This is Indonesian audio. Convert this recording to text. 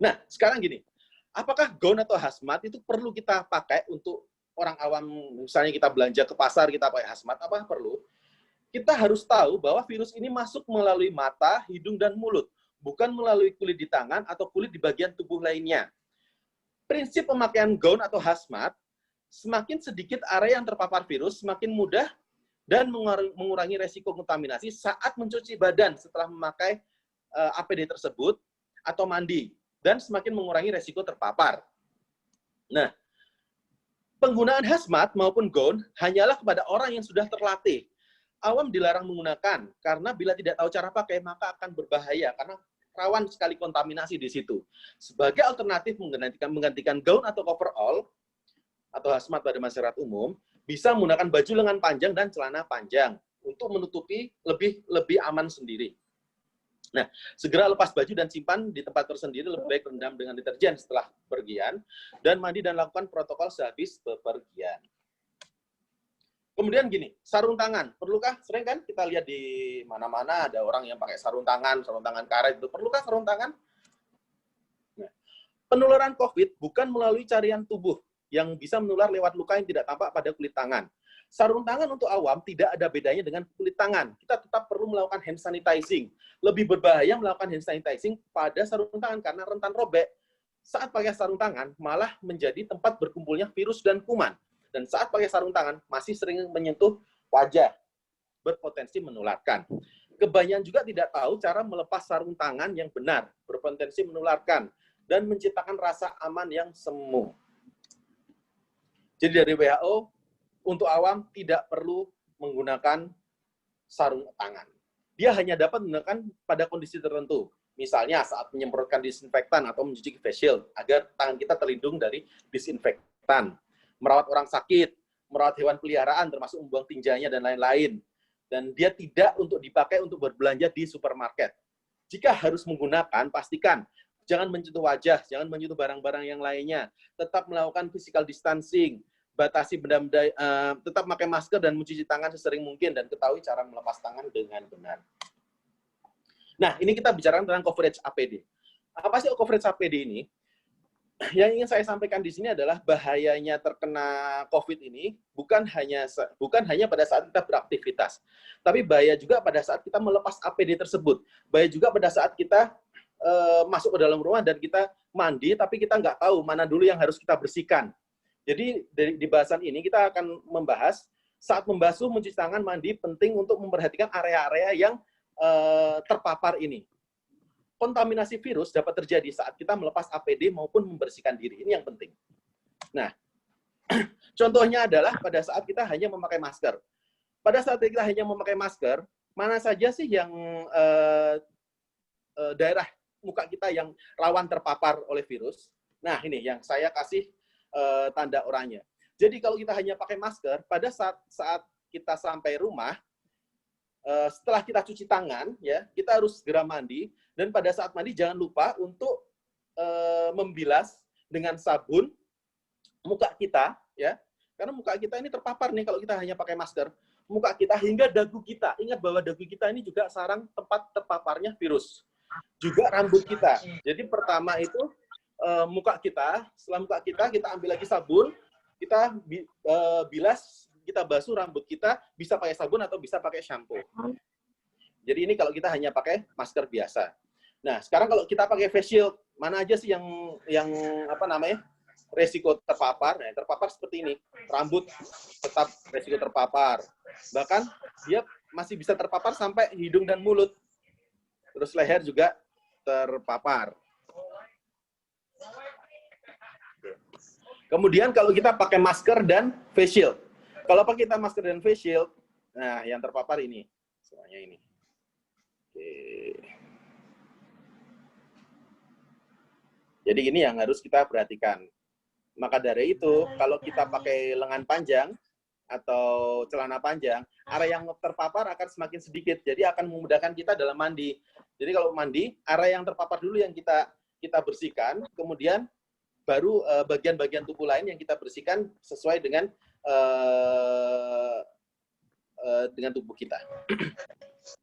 Nah, sekarang gini, apakah gaun atau hazmat itu perlu kita pakai untuk orang awam, misalnya kita belanja ke pasar, kita pakai hazmat, apa perlu? Kita harus tahu bahwa virus ini masuk melalui mata, hidung, dan mulut, bukan melalui kulit di tangan atau kulit di bagian tubuh lainnya. Prinsip pemakaian gaun atau hazmat, semakin sedikit area yang terpapar virus, semakin mudah dan mengurangi resiko kontaminasi saat mencuci badan setelah memakai APD tersebut atau mandi, dan semakin mengurangi resiko terpapar. Nah, penggunaan hazmat maupun gaun hanyalah kepada orang yang sudah terlatih. Awam dilarang menggunakan, karena bila tidak tahu cara pakai, maka akan berbahaya, karena rawan sekali kontaminasi di situ. Sebagai alternatif menggantikan gaun atau coverall, atau hazmat pada masyarakat umum, bisa menggunakan baju lengan panjang dan celana panjang untuk menutupi lebih aman sendiri. Nah, segera lepas baju dan simpan di tempat tersendiri, lebih baik rendam dengan deterjen setelah bepergian, dan mandi dan lakukan protokol sehabis bepergian. Kemudian gini, sarung tangan. Perlukah? Sering kan kita lihat di mana-mana ada orang yang pakai sarung tangan karet itu. Perlukah sarung tangan? Nah, penularan COVID bukan melalui cairan tubuh yang bisa menular lewat luka yang tidak tampak pada kulit tangan. Sarung tangan untuk awam tidak ada bedanya dengan kulit tangan. Kita tetap perlu melakukan hand sanitizing. Lebih berbahaya melakukan hand sanitizing pada sarung tangan karena rentan robek. Saat pakai sarung tangan malah menjadi tempat berkumpulnya virus dan kuman. Dan saat pakai sarung tangan masih sering menyentuh wajah, berpotensi menularkan. Kebanyakan juga tidak tahu cara melepas sarung tangan yang benar, berpotensi menularkan, dan menciptakan rasa aman yang semu. Jadi dari WHO, untuk awam tidak perlu menggunakan sarung tangan. Dia hanya dapat menggunakan pada kondisi tertentu. Misalnya saat menyemprotkan disinfektan atau mencuci face shield, agar tangan kita terlindung dari disinfektan. Merawat orang sakit, merawat hewan peliharaan, termasuk membuang tinjanya dan lain-lain. Dan dia tidak untuk dipakai untuk berbelanja di supermarket. Jika harus menggunakan, pastikan jangan menyentuh wajah, jangan menyentuh barang-barang yang lainnya. Tetap melakukan physical distancing, batasi benda-benda, tetap pakai masker dan mencuci tangan sesering mungkin, dan ketahui cara melepas tangan dengan benar. Nah, ini kita bicara tentang coverage APD. Apa sih coverage APD ini? Yang ingin saya sampaikan di sini adalah bahayanya terkena COVID ini bukan hanya pada saat kita beraktivitas, tapi bahaya juga pada saat kita melepas APD tersebut. Bahaya juga pada saat kita masuk ke dalam rumah dan kita mandi, tapi kita nggak tahu mana dulu yang harus kita bersihkan. Jadi di bahasan ini kita akan membahas saat membasuh, mencuci tangan, mandi, penting untuk memperhatikan area-area yang terpapar ini. Kontaminasi virus dapat terjadi saat kita melepas APD maupun membersihkan diri. Ini yang penting. Nah, contohnya adalah pada saat kita hanya memakai masker. Pada saat kita hanya memakai masker, mana saja sih yang daerah muka kita yang rawan terpapar oleh virus? Nah, ini yang saya kasih tanda oranye. Jadi kalau kita hanya pakai masker, pada saat kita sampai rumah, setelah kita cuci tangan, ya, kita harus segera mandi. Dan pada saat mandi jangan lupa untuk membilas dengan sabun muka kita, ya, karena muka kita ini terpapar nih kalau kita hanya pakai masker. Muka kita hingga dagu kita. Ingat bahwa dagu kita ini juga sarang tempat terpaparnya virus. Juga rambut kita. Jadi pertama itu muka kita. Setelah muka kita ambil lagi sabun, kita bilas, kita basuh rambut kita, bisa pakai sabun atau bisa pakai shampoo. Jadi ini kalau kita hanya pakai masker biasa. Nah, sekarang kalau kita pakai face shield, mana aja sih yang apa namanya? Resiko terpapar? Nah, terpapar seperti ini. Rambut tetap resiko terpapar. Bahkan dia masih bisa terpapar sampai hidung dan mulut. Terus leher juga terpapar. Kemudian kalau kita pakai masker dan face shield. Kalau pakai kita masker dan face shield, nah yang terpapar ini. Semuanya ini. Oke. Jadi ini yang harus kita perhatikan. Maka dari itu, kalau kita pakai lengan panjang atau celana panjang, area yang terpapar akan semakin sedikit. Jadi akan memudahkan kita dalam mandi. Jadi kalau mandi, area yang terpapar dulu yang kita bersihkan, kemudian baru bagian-bagian tubuh lain yang kita bersihkan sesuai dengan tubuh kita.